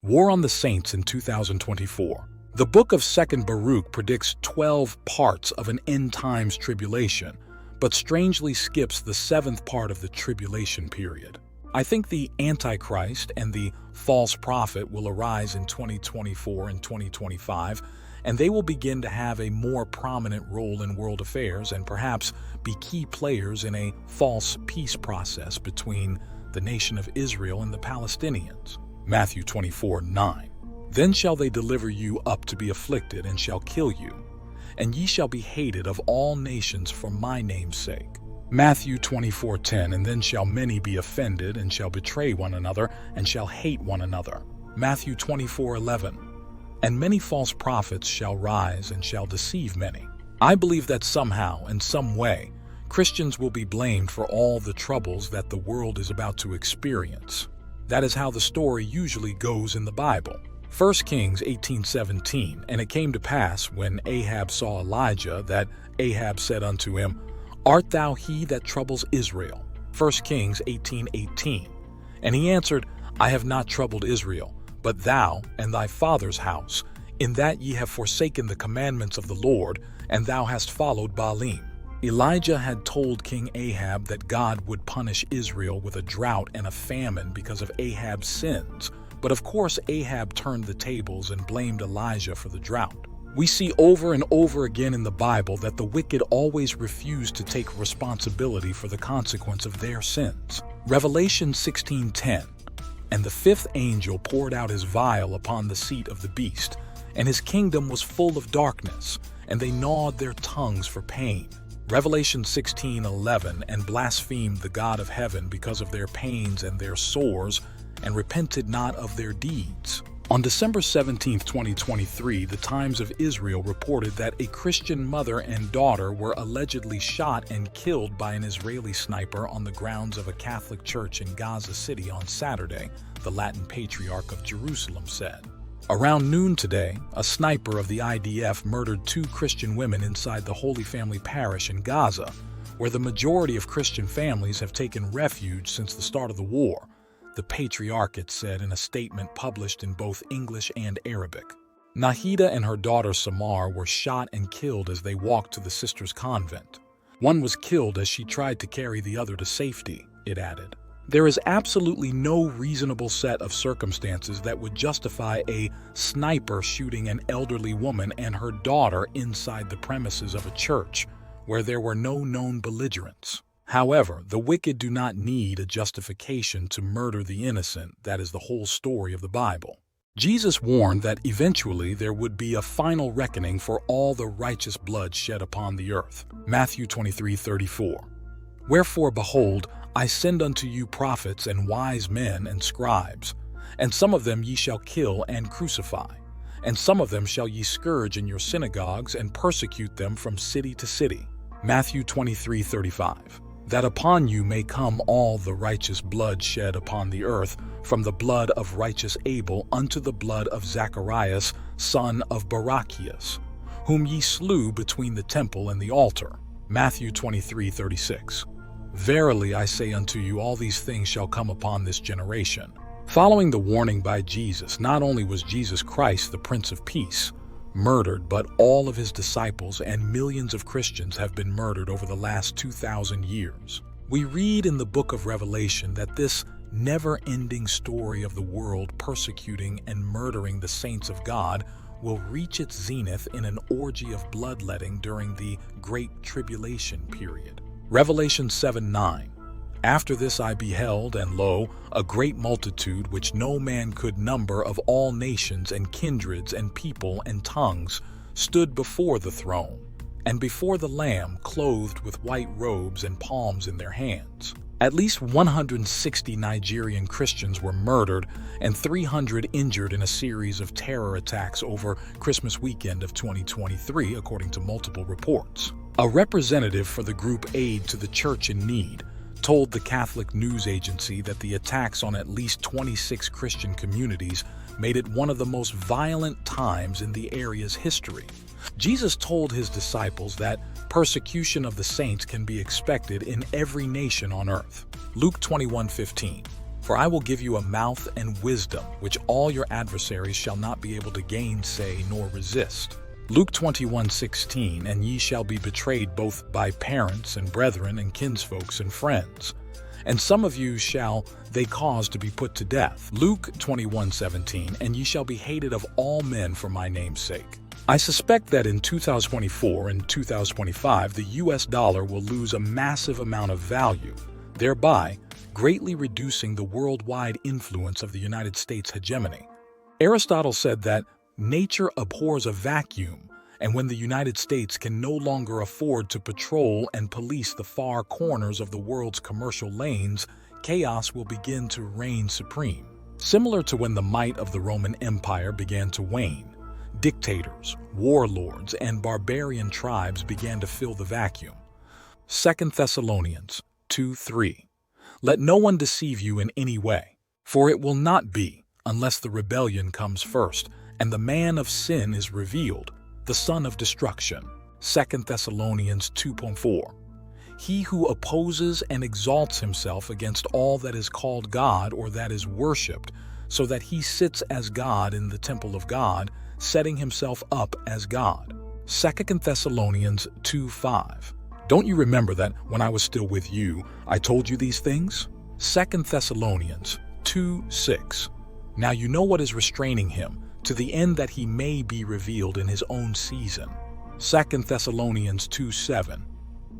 War on the Saints in 2024. The book of 2nd Baruch predicts 12 parts of an end times tribulation, but strangely skips the 7th part of the tribulation period. I think the Antichrist and the false prophet will arise in 2024 and 2025, and they will begin to have a more prominent role in world affairs and perhaps be key players in a false peace process between the nation of Israel and the Palestinians. Matthew 24:9. Then shall they deliver you up to be afflicted, and shall kill you, and ye shall be hated of all nations for my name's sake. Matthew 24:10. And then shall many be offended, and shall betray one another, and shall hate one another. Matthew 24:11. And many false prophets shall rise, and shall deceive many. I believe that somehow, in some way, Christians will be blamed for all the troubles that the world is about to experience. That is how the story usually goes in the Bible. 1 Kings 18:17. And it came to pass, when Ahab saw Elijah, that Ahab said unto him, Art thou he that troubles Israel? 1 Kings 18:18. And he answered, I have not troubled Israel, but thou and thy father's house, in that ye have forsaken the commandments of the Lord, and thou hast followed Baalim. Elijah had told King Ahab that God would punish Israel with a drought and a famine because of Ahab's sins. But of course, Ahab turned the tables and blamed Elijah for the drought. We see over and over again in the Bible that the wicked always refuse to take responsibility for the consequence of their sins. Revelation 16:10. And the 5th angel poured out his vial upon the seat of the beast, and his kingdom was full of darkness, and they gnawed their tongues for pain. Revelation 16:11. And blasphemed the God of heaven because of their pains and their sores, and repented not of their deeds. On December 17, 2023, the Times of Israel reported that a Christian mother and daughter were allegedly shot and killed by an Israeli sniper on the grounds of a Catholic church in Gaza City on Saturday, the Latin Patriarch of Jerusalem said. Around noon today, a sniper of the IDF murdered 2 Christian women inside the Holy Family Parish in Gaza, where the majority of Christian families have taken refuge since the start of the war, the Patriarchate said in a statement published in both English and Arabic. Nahida and her daughter Samar were shot and killed as they walked to the sisters' convent. One was killed as she tried to carry the other to safety, it added. There is absolutely no reasonable set of circumstances that would justify a sniper shooting an elderly woman and her daughter inside the premises of a church where there were no known belligerents. However, the wicked do not need a justification to murder the innocent. That is the whole story of the Bible. Jesus warned that eventually there would be a final reckoning for all the righteous blood shed upon the earth. Matthew 23:34. Wherefore, behold, I send unto you prophets and wise men and scribes, and some of them ye shall kill and crucify, and some of them shall ye scourge in your synagogues and persecute them from city to city. Matthew 23:35. That upon you may come all the righteous blood shed upon the earth, from the blood of righteous Abel unto the blood of Zacharias, son of Barachias, whom ye slew between the temple and the altar. Matthew 23:36. Verily I say unto you, all these things shall come upon this generation. Following the warning by Jesus, not only was Jesus Christ, the Prince of Peace, murdered, but all of his disciples and millions of Christians have been murdered over the last 2,000 years. We read in the book of Revelation that this never-ending story of the world persecuting and murdering the saints of God will reach its zenith in an orgy of bloodletting during the Great Tribulation period. Revelation 7:9. After this I beheld, and lo, a great multitude which no man could number, of all nations and kindreds and people and tongues, stood before the throne, and before the Lamb, clothed with white robes and palms in their hands. At least 160 Nigerian Christians were murdered and 300 injured in a series of terror attacks over Christmas weekend of 2023, according to multiple reports. A representative for the group Aid to the Church in Need told the Catholic news agency that the attacks on at least 26 Christian communities made it one of the most violent times in the area's history. Jesus told his disciples that persecution of the saints can be expected in every nation on earth. Luke 21:15. For I will give you a mouth and wisdom, which all your adversaries shall not be able to gainsay nor resist. Luke 21:16, and ye shall be betrayed both by parents and brethren and kinsfolks and friends. And some of you shall they cause to be put to death. Luke 21:17, and ye shall be hated of all men for my name's sake. I suspect that in 2024 and 2025, the US dollar will lose a massive amount of value, thereby greatly reducing the worldwide influence of the United States hegemony. Aristotle said that nature abhors a vacuum, and when the United States can no longer afford to patrol and police the far corners of the world's commercial lanes, chaos will begin to reign supreme. Similar to when the might of the Roman Empire began to wane, dictators, warlords, and barbarian tribes began to fill the vacuum. 2 Thessalonians 2:3. Let no one deceive you in any way, for it will not be, unless the rebellion comes first, and the man of sin is revealed, the son of destruction. 2 Thessalonians 2:4. He who opposes and exalts himself against all that is called God or that is worshipped, so that he sits as God in the temple of God, setting himself up as God. 2 Thessalonians 2:5. Don't you remember that when I was still with you, I told you these things? 2 Thessalonians 2:6. Now you know what is restraining him, to the end that he may be revealed in his own season. 2 Thessalonians 2:7.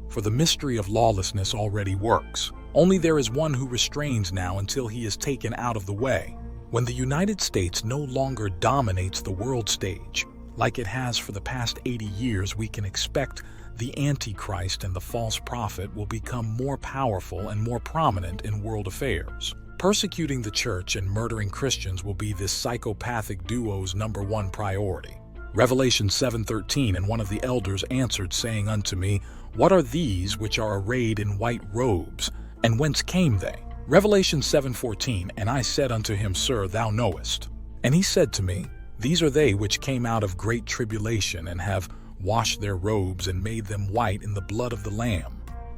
For the mystery of lawlessness already works. Only there is one who restrains now until he is taken out of the way. When the United States no longer dominates the world stage, like it has for the past 80 years, we can expect the Antichrist and the false prophet will become more powerful and more prominent in world affairs. Persecuting the church and murdering Christians will be this psychopathic duo's #1 priority. Revelation 7:13, and one of the elders answered, saying unto me, What are these which are arrayed in white robes, and whence came they? Revelation 7:14, and I said unto him, Sir, thou knowest. And he said to me, These are they which came out of great tribulation, and have washed their robes and made them white in the blood of the Lamb.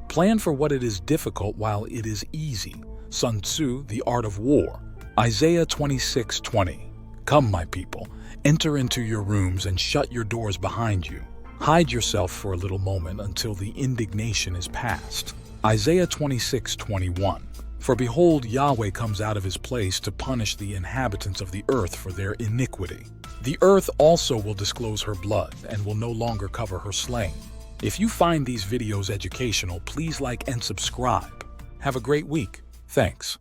Plan for what it is difficult while it is easy. Sun Tzu, The Art of War. Isaiah 26:20. Come, my people, enter into your rooms and shut your doors behind you. Hide yourself for a little moment until the indignation is past. Isaiah 26:21. For behold, Yahweh comes out of his place to punish the inhabitants of the earth for their iniquity. The earth also will disclose her blood and will no longer cover her slain. If you find these videos educational, please like and subscribe. Have a great week. Thanks.